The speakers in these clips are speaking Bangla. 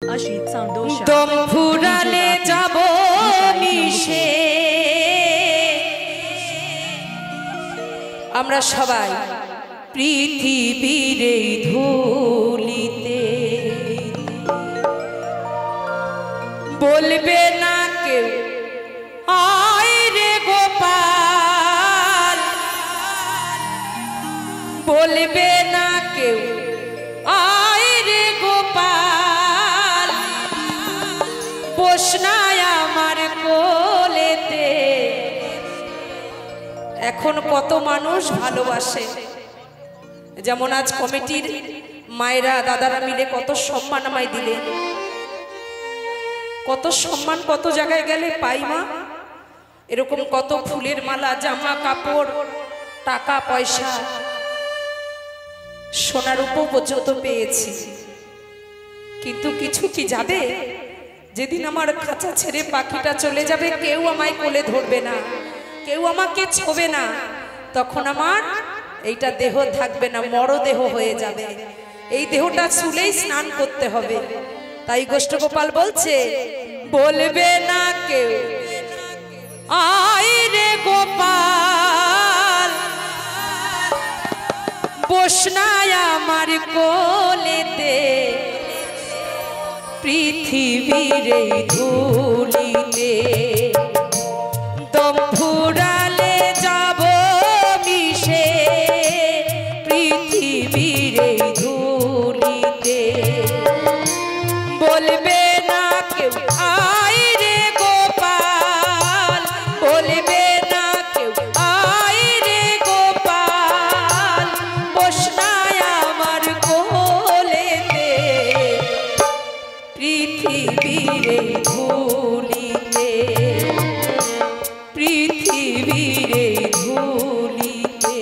দম ফুরালে যাব মিশে আমরা সবাই পৃথিবীর এই ধুলিতে, বলবে না কেউ আয় রে গোপাল, বলবে না কেউ আয় রে গোপাল, বসনায় আমার কোলেতে। এখন কত মানুষ ভালোবাসে, যেমন আজ কমিটির মায়েরা দাদারা মিলে কত সম্মান আমায় দিলেন, কত সম্মান কত জায়গায় গেলে পাই মা। এরকম কত ফুলের মালা, জামা কাপড়, টাকা পয়সা, সোনার উপর পর্যন্ত পেয়েছি, কিন্তু কিছু কি যাবে? যেদিন আমার খাঁচা ছেড়ে পাখিটা চলে যাবে, কেউ আমায় কোলে ধরবে না, কেউ আমাকে ছোবে না, তখন আমার এইটা দেহ থাকবে না, মরদেহ হয়ে যাবে। এই দেহটা চুলেই স্নান করতে হবে। তাই গোষ্ঠগোপাল বলছে, বলবে না কেউ আয় রে গোপাল, বসনায় আমার কোলেতে, পৃথিবীর এই ধুলিতে। দম ফুরালে যাব মিশে পৃথিবীর এই ধুলিতে, বলবে না কেউ আয় রে গোপাল, বলবে না কেউ আয় রে গোপাল, বসনায় আমার কোলেতে, পৃথিবীর এই ধুলিতে, পৃথিবীর এই ধুলিতে।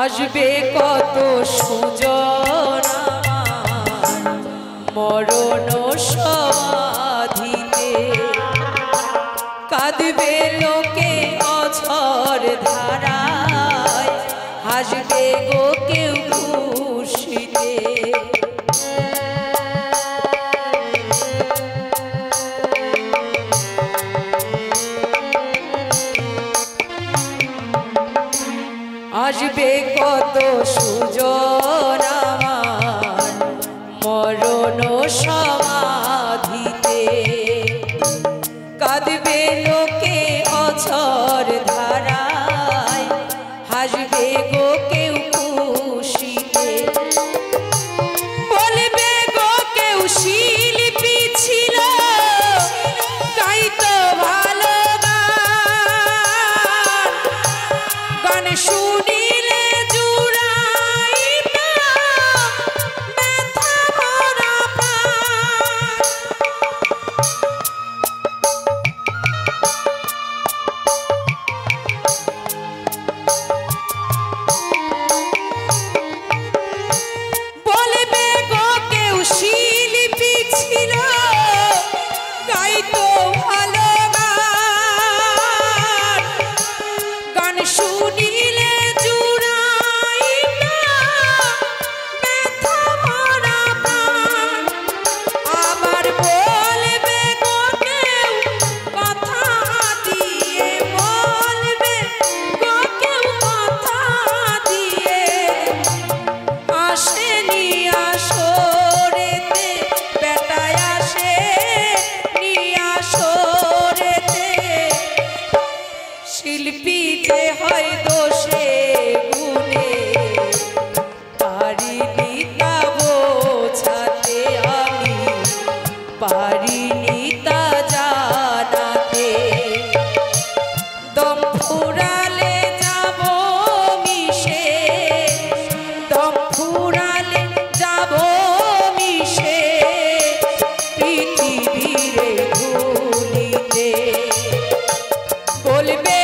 আসবে কত সুজন মরণ সমাধিতে, কাঁদবে লোকে হাসবে গো কেউ খুশিতে। আসবে কত সুজন আমার মরণ সমাধিতে, কাঁদবে লোকে অঝর ধারায়, হাসবে গো কেউ খুশিতে। বলবে গো কেউ শিল্পী ছিল, গাইতো ভালো গান, গান শুনিলে জুড়াইতো ব্যথা ভরা প্রাণ। বলবে গো কেউ শিল্পী ছিল, গাইতো ভালো গান, গান শুনিলে জুড়াইতো ব্যথা ভরা প্রাণ। আবার বলবে গো কেউ কথা দিয়ে, বলবে গো কেউ কথা দিয়ে, আসেনি আসরেতে বেটায় আসেনি আসরেতে। শিল্পী যে হয় দোষে গুণে, পারিনি তা বোঝাতে আমি, পারিনি তা জানাতে। দম ফুরালে যাব মিশে, দম ফুরালে যাব মিশে পৃথিবীর ধুলিতে। বলবে